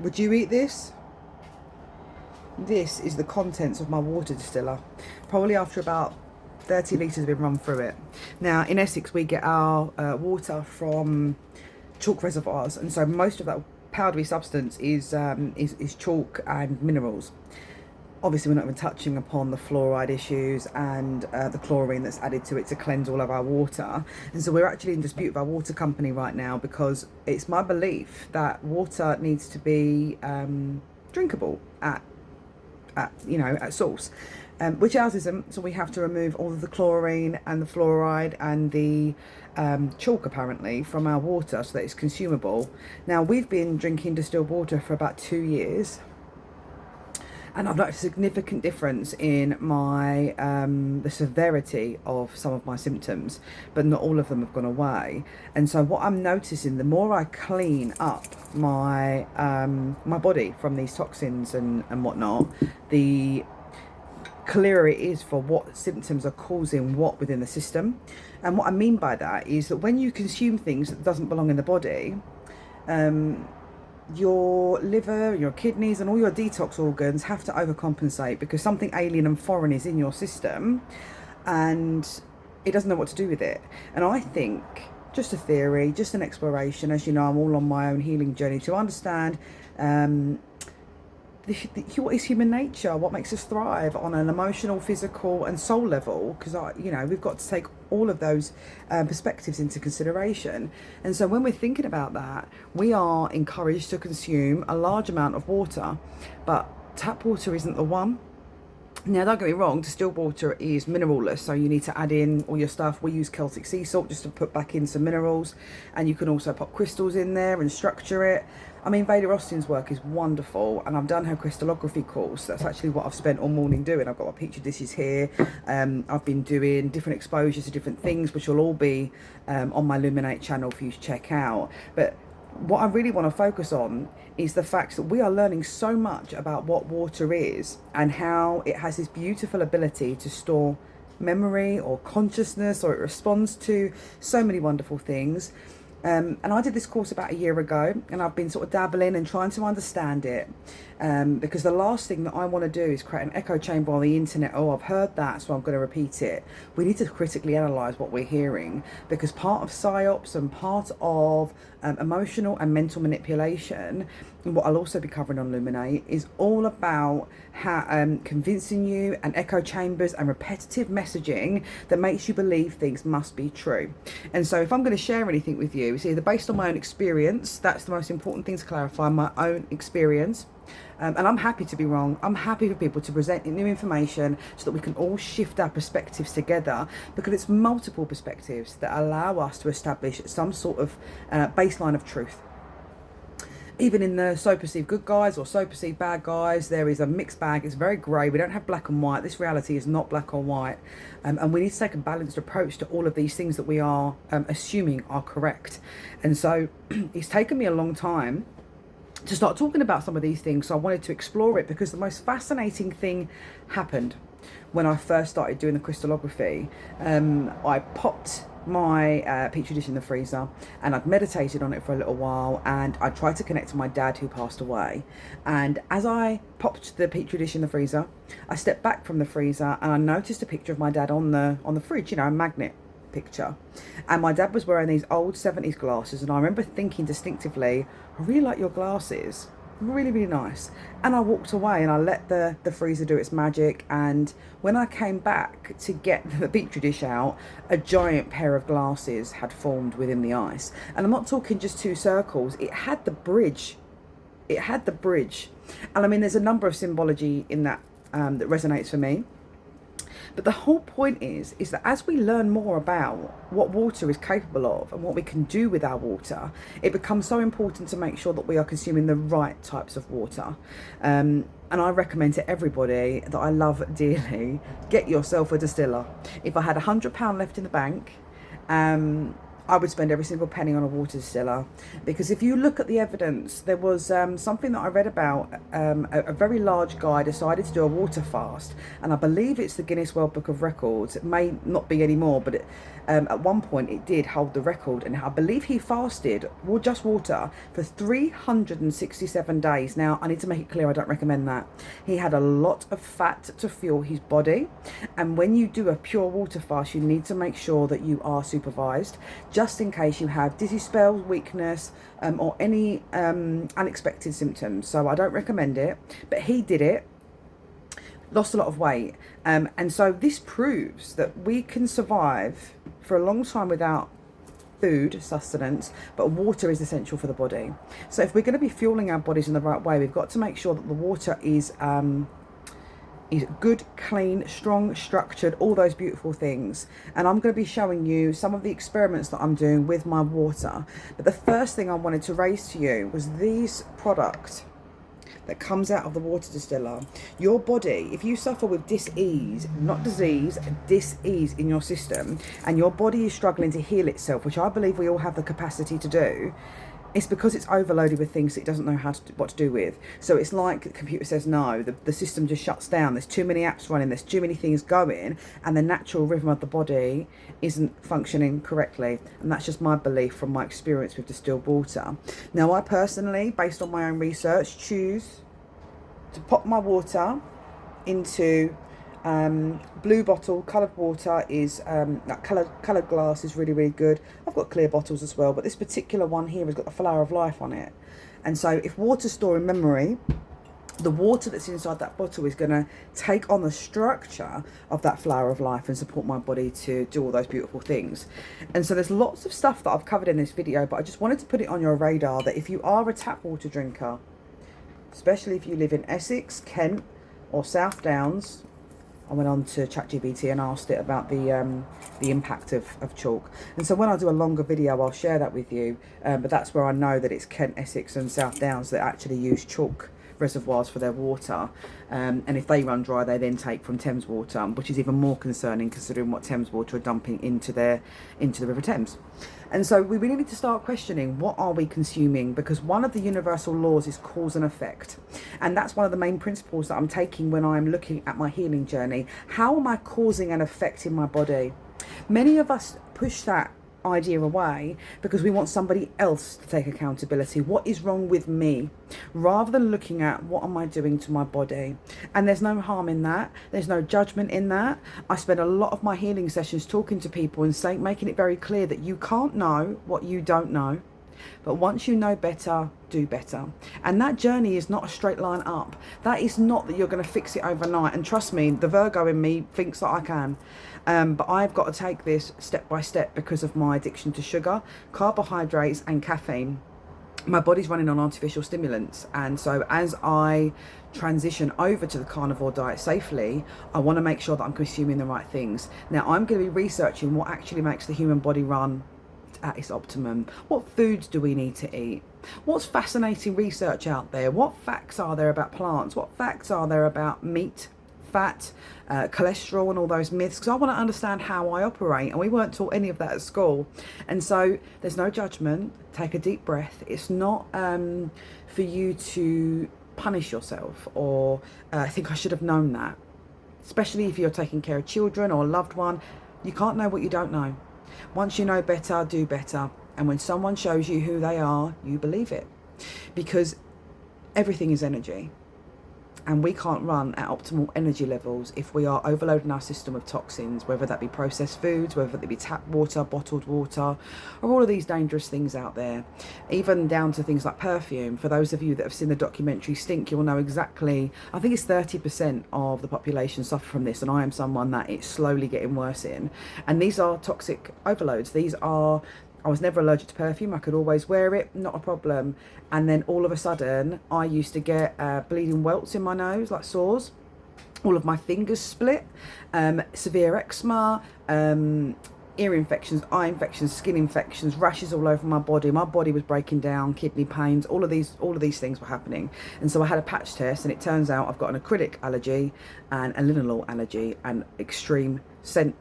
Would you eat this? This is the contents of my water distiller. Probably after about 30 litres have been run through it. Now, in Essex, we get our water from chalk reservoirs, and so most of that powdery substance is chalk and minerals. Obviously, we're not even touching upon the fluoride issues and the chlorine that's added to it to cleanse all of our water. And so we're actually in dispute with our water company right now, because it's my belief that water needs to be drinkable at source, which ours isn't. So we have to remove all of the chlorine and the fluoride and the chalk apparently from our water so that it's consumable. Now, we've been drinking distilled water for about 2 years, and I've noticed a significant difference in my the severity of some of my symptoms, but not all of them have gone away. And so what I'm noticing, the more I clean up my my body from these toxins and whatnot, the clearer it is for what symptoms are causing what within the system. And what I mean by that is that when you consume things that doesn't belong in the body, your liver, your kidneys, and all your detox organs have to overcompensate, because something alien and foreign is in your system and it doesn't know what to do with it. And I think, just a theory, just an exploration, as you know, I'm all on my own healing journey to understand what is human nature, what makes us thrive on an emotional, physical and soul level, because we've got to take all of those perspectives into consideration. And so when we're thinking about that, we are encouraged to consume a large amount of water, but tap water isn't the one. Now, don't get me wrong, distilled water is mineralless, so you need to add in all your stuff. We use Celtic sea salt just to put back in some minerals, and you can also pop crystals in there and structure it. I mean, Veda Austin's work is wonderful, and I've done her crystallography course. That's actually what I've spent all morning doing. I've got my petri dishes here. I've been doing different exposures to different things, which will all be on my Luminate channel for you to check out. But what I really want to focus on is the fact that we are learning so much about what water is and how it has this beautiful ability to store memory or consciousness, or it responds to so many wonderful things. And I did this course about a year ago, and I've been sort of dabbling and trying to understand it, because the last thing that I want to do is create an echo chamber on the internet. Oh, I've heard that, so I'm going to repeat it. We need to critically analyse what we're hearing, because part of psyops and part of emotional and mental manipulation, and what I'll also be covering on Luminate, is all about how convincing you, and echo chambers and repetitive messaging that makes you believe things must be true. And so if I'm going to share anything with you, it's either based on my own experience. That's the most important thing to clarify, my own experience. And I'm happy to be wrong. I'm happy for people to present new information so that we can all shift our perspectives together, because it's multiple perspectives that allow us to establish some sort of baseline of truth. Even in the so perceived good guys or so perceived bad guys, there is a mixed bag. It's very grey. We don't have black and white. This reality is not black or white. And we need to take a balanced approach to all of these things that we are assuming are correct. And so it's taken me a long time to start talking about some of these things. So I wanted to explore it, because the most fascinating thing happened when I first started doing the crystallography. I popped my petri dish in the freezer, and I'd meditated on it for a little while, and I tried to connect to my dad who passed away. And as I popped the petri dish in the freezer, I stepped back from the freezer and I noticed a picture of my dad on the fridge, a magnet picture. And my dad was wearing these old 70s glasses, and I remember thinking distinctively, I really like your glasses, really, really nice. And I walked away and I let the freezer do its magic. And when I came back to get the petri dish out, a giant pair of glasses had formed within the ice. And I'm not talking just 2 circles, it had the bridge. And I mean, there's a number of symbology in that that resonates for me. But the whole point is that as we learn more about what water is capable of and what we can do with our water, it becomes so important to make sure that we are consuming the right types of water. And I recommend to everybody that I love dearly, get yourself a distiller. If I had £100 left in the bank, I would spend every single penny on a water distiller, because if you look at the evidence, there was something that I read about. A very large guy decided to do a water fast, and I believe it's the Guinness World Book of Records. It may not be anymore, but at one point it did hold the record, and I believe he fasted just water for 367 days. Now, I need to make it clear, I don't recommend that. He had a lot of fat to fuel his body, and when you do a pure water fast, you need to make sure that you are supervised, just in case you have dizzy spells, weakness, or any unexpected symptoms. So I don't recommend it, but he did it, lost a lot of weight, and so this proves that we can survive for a long time without food sustenance, but water is essential for the body. So if we're going to be fueling our bodies in the right way, we've got to make sure that the water is good, clean, strong, structured, all those beautiful things. And I'm going to be showing you some of the experiments that I'm doing with my water. But the first thing I wanted to raise to you was these products that comes out of the water distiller. Your body, if you suffer with dis-ease, not disease, dis-ease in your system, and your body is struggling to heal itself, which I believe we all have the capacity to do, it's because it's overloaded with things that it doesn't know what to do with. So it's like the computer says no, the system just shuts down. There's too many apps running, there's too many things going, and the natural rhythm of the body isn't functioning correctly. And that's just my belief from my experience with distilled water. Now, I personally, based on my own research, choose to pop my water into blue bottle. Coloured water is that coloured glass is really, really good. I've got clear bottles as well, but this particular one here has got the flower of life on it. And so if water's storing memory, the water that's inside that bottle is going to take on the structure of that flower of life and support my body to do all those beautiful things. And so there's lots of stuff that I've covered in this video, but I just wanted to put it on your radar that if you are a tap water drinker, especially if you live in Essex, Kent or South Downs, I went on to ChatGPT and asked it about the impact of chalk. And so when I do a longer video, I'll share that with you. But that's where I know that it's Kent, Essex and South Downs that actually use chalk reservoirs for their water. And if they run dry, they then take from Thames water, which is even more concerning considering what Thames water are dumping into the River Thames. And so we really need to start questioning, what are we consuming? Because one of the universal laws is cause and effect. And that's one of the main principles that I'm taking when I'm looking at my healing journey. How am I causing an effect in my body? Many of us push that idea away because we want somebody else to take accountability. What is wrong with me? Rather than looking at what am I doing to my body. And there's no harm in that. There's no judgment in that. I spend a lot of my healing sessions talking to people and making it very clear that you can't know what you don't know. But once you know better, do better. And that journey is not a straight line up. That is not that you're going to fix it overnight. And trust me, the Virgo in me thinks that I can. But I've got to take this step by step because of my addiction to sugar, carbohydrates and caffeine. My body's running on artificial stimulants. And so as I transition over to the carnivore diet safely, I want to make sure that I'm consuming the right things. Now, I'm going to be researching what actually makes the human body run at its optimum. What foods do we need to eat? What's fascinating research out there? What facts are there about plants? What facts are there about meat, fat, cholesterol and all those myths? Because I want to understand how I operate, and we weren't taught any of that at school. And so there's no judgment. Take a deep breath. It's not for you to punish yourself or think I should have known that. Especially if you're taking care of children or a loved one. You can't know what you don't know. Once you know better, do better. And when someone shows you who they are, you believe it. Because everything is energy. And we can't run at optimal energy levels if we are overloading our system with toxins, whether that be processed foods, whether that be tap water, bottled water, or all of these dangerous things out there. Even down to things like perfume. For those of you that have seen the documentary Stink, you'll know exactly, I think it's 30% of the population suffer from this, and I am someone that it's slowly getting worse in. And these are toxic overloads. I was never allergic to perfume. I could always wear it, not a problem. And then all of a sudden, I used to get bleeding welts in my nose, like sores. All of my fingers split, severe eczema, ear infections, eye infections, skin infections, rashes all over my body. My body was breaking down, kidney pains, all of these things were happening. And so I had a patch test, and it turns out I've got an acrylic allergy and a linalool allergy and extreme scent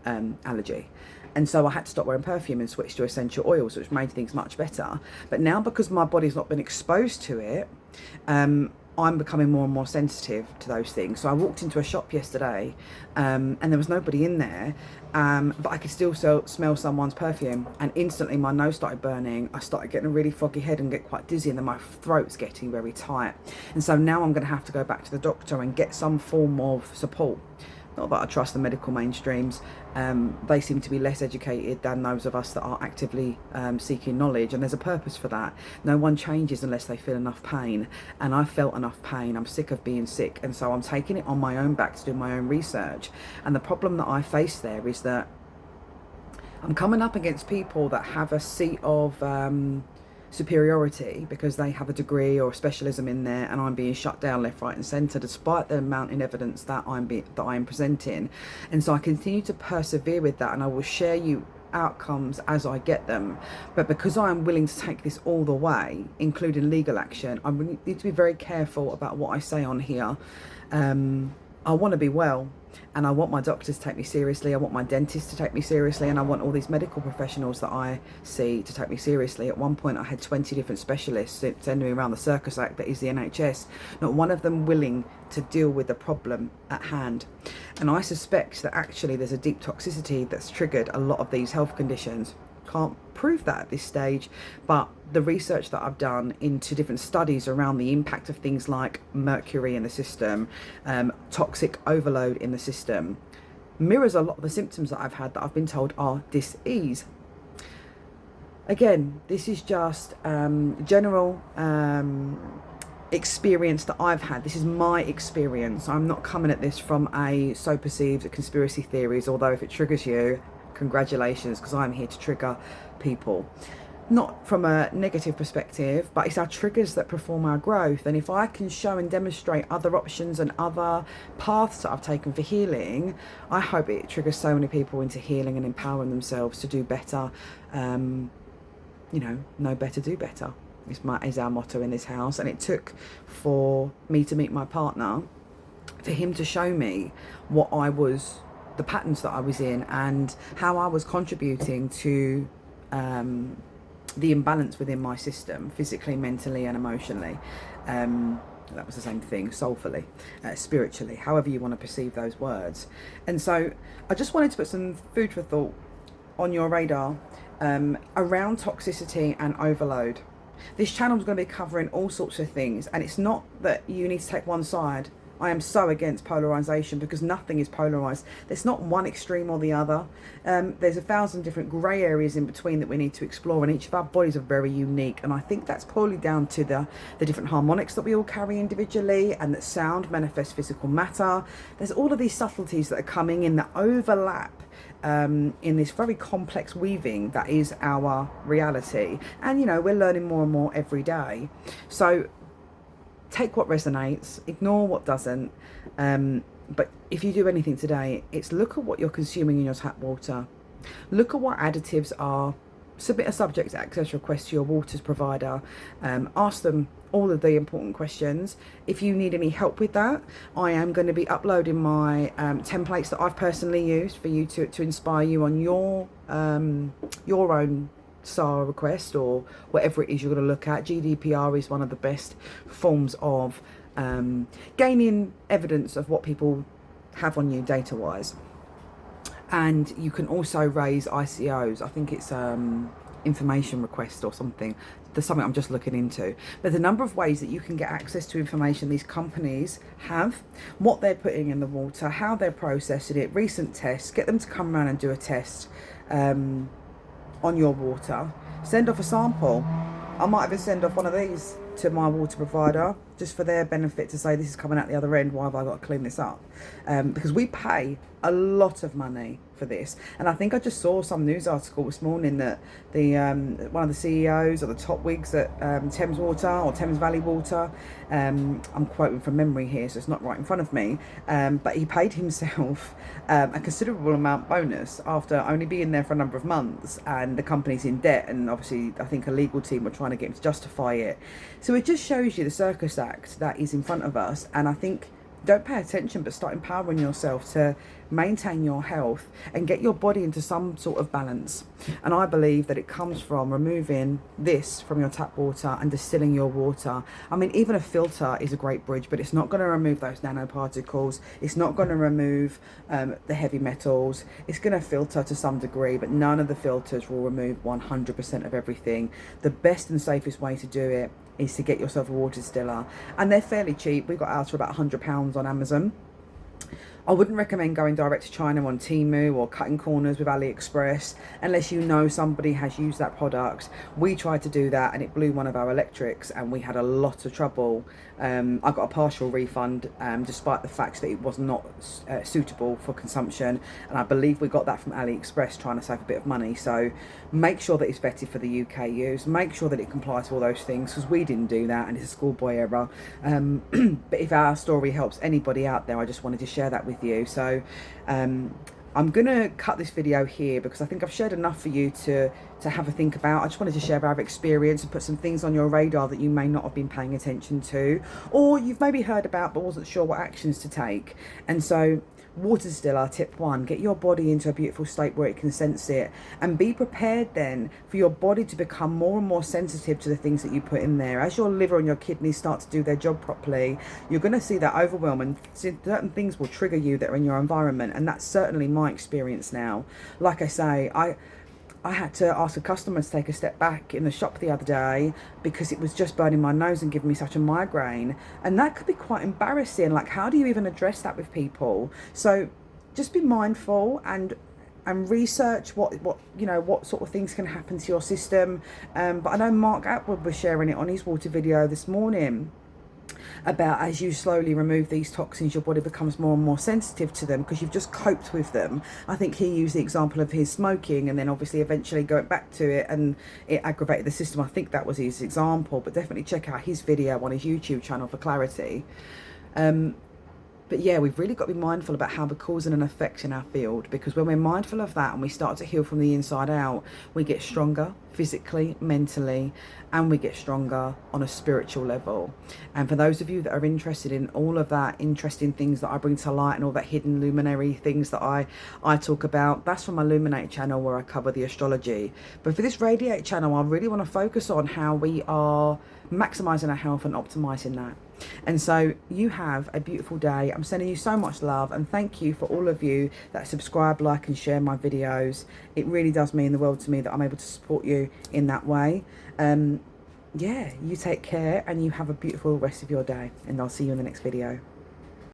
allergy. And so I had to stop wearing perfume and switch to essential oils, which made things much better. But now, because my body's not been exposed to it, I'm becoming more and more sensitive to those things. So I walked into a shop yesterday, and there was nobody in there, but I could still smell someone's perfume, and instantly my nose started burning. I started getting a really foggy head and get quite dizzy, and then my throat's getting very tight. And so now I'm going to have to go back to the doctor and get some form of support. Not that I trust the medical mainstreams. They seem to be less educated than those of us that are actively seeking knowledge, and there's a purpose for that. No one changes unless they feel enough pain, and I felt enough pain. I'm sick of being sick, and so I'm taking it on my own back to do my own research. And the problem that I face there is that I'm coming up against people that have a seat of superiority because they have a degree or a specialism in there, and I'm being shut down left, right and centre despite the mounting evidence that I'm presenting. And so I continue to persevere with that, and I will share you outcomes as I get them. But because I am willing to take this all the way, including legal action, I need to be very careful about what I say on here. I want to be well, and I want my doctors to take me seriously. I want my dentist to take me seriously, and I want all these medical professionals that I see to take me seriously. At one point I had 20 different specialists sending me around the circus act that is the NHS, not one of them willing to deal with the problem at hand. And I suspect that actually there's a deep toxicity that's triggered a lot of these health conditions. Can't prove that at this stage, but the research that I've done into different studies around the impact of things like mercury in the system, toxic overload in the system, mirrors a lot of the symptoms that I've had that I've been told are dis-ease. Again, this is just general experience that I've had. This is my experience. I'm not coming at this from a so perceived conspiracy theories, although if it triggers you, congratulations, because I'm here to trigger people. Not from a negative perspective, but it's our triggers that perform our growth. And if I can show and demonstrate other options and other paths that I've taken for healing, I hope it triggers so many people into healing and empowering themselves to do better. You know, know better, do better is our motto in this house. And it took for me to meet my partner, for him to show me the patterns that I was in and how I was contributing to the imbalance within my system, physically, mentally and emotionally. That was the same thing, soulfully, spiritually, however you want to perceive those words. And so I just wanted to put some food for thought on your radar around toxicity and overload. This channel is going to be covering all sorts of things, and it's not that you need to take one side. I am so against polarization because nothing is polarized. There's not one extreme or the other. There's 1,000 different grey areas in between that we need to explore, and each of our bodies are very unique. And I think that's probably down to the different harmonics that we all carry individually, and that sound manifests physical matter. There's all of these subtleties that are coming in that overlap in this very complex weaving that is our reality. And, you know, we're learning more and more every day. So take what resonates, ignore what doesn't. But if you do anything today, it's look at what you're consuming in your tap water. Look at what additives are. Submit a subject access request to your water's provider. Ask them all of the important questions. If you need any help with that, I am going to be uploading my templates that I've personally used for you to inspire you on your own SAR request or whatever it is you're going to look at. GDPR is one of the best forms of gaining evidence of what people have on you data wise. And you can also raise ICOs. I think it's information request or something. There's something I'm just looking into. There's a number of ways that you can get access to information these companies have, what they're putting in the water, how they're processing it, recent tests. Get them to come around and do a test on your water. Send off a sample. I might even send off one of these to my water provider just for their benefit, to say this is coming out the other end, why have I got to clean this up? Because we pay a lot of money for this. And I think I just saw some news article this morning that the one of the CEOs or the top wigs at Thames Water or Thames Valley Water, I'm quoting from memory here, so it's not right in front of me, but he paid himself a considerable amount bonus after only being there for a number of months, and the company's in debt, and obviously I think a legal team were trying to get him to justify it. So it just shows you the circus act that is in front of us. And I think don't pay attention, but start empowering yourself to maintain your health and get your body into some sort of balance. And I believe that it comes from removing this from your tap water and distilling your water. I mean, even a filter is a great bridge, but it's not going to remove those nanoparticles. It's not going to remove the heavy metals. It's going to filter to some degree, but none of the filters will remove 100% of everything. The best and safest way to do it is to get yourself a water distiller, and they're fairly cheap. We got ours for about £100 on Amazon. I wouldn't recommend going direct to China on Temu or cutting corners with AliExpress unless you know somebody has used that product. We tried to do that and it blew one of our electrics and we had a lot of trouble. I got a partial refund despite the fact that it was not suitable for consumption, and I believe we got that from AliExpress trying to save a bit of money. So make sure that it's vetted for the UK use, make sure that it complies to all those things, because we didn't do that and it's a schoolboy error. But if our story helps anybody out there, I just wanted to share that with you. So I'm gonna cut this video here because I think I've shared enough for you to have a think about. I just wanted to share our experience and put some things on your radar that you may not have been paying attention to, or you've maybe heard about but wasn't sure what actions to take. And so water distiller tip 1, get your body into a beautiful state where it can sense it, and be prepared then for your body to become more and more sensitive to the things that you put in there. As your liver and your kidneys start to do their job properly, you're going to see that overwhelm, and certain things will trigger you that are in your environment, and that's certainly my experience now. Like I say, I had to ask a customer to take a step back in the shop the other day because it was just burning my nose and giving me such a migraine. And that could be quite embarrassing. Like, how do you even address that with people? So just be mindful and research what sort of things can happen to your system. But I know Mark Atwood was sharing it on his water video this morning, about as you slowly remove these toxins, your body becomes more and more sensitive to them because you've just coped with them. I think he used the example of his smoking and then obviously eventually going back to it and it aggravated the system. I think that was his example, but definitely check out his video on his YouTube channel for clarity. But yeah, we've really got to be mindful about how we're causing an effect in our field, because when we're mindful of that and we start to heal from the inside out, we get stronger physically, mentally, and we get stronger on a spiritual level. And for those of you that are interested in all of that interesting things that I bring to light and all that hidden luminary things that I talk about, that's from my Illuminate channel where I cover the astrology. But for this Radiate channel, I really want to focus on how we are maximizing our health and optimizing that. And so you have a beautiful day. I'm sending you so much love, and thank you for all of you that subscribe, like and share my videos. It really does mean the world to me that I'm able to support you in that way. Yeah, you take care and you have a beautiful rest of your day, and I'll see you in the next video.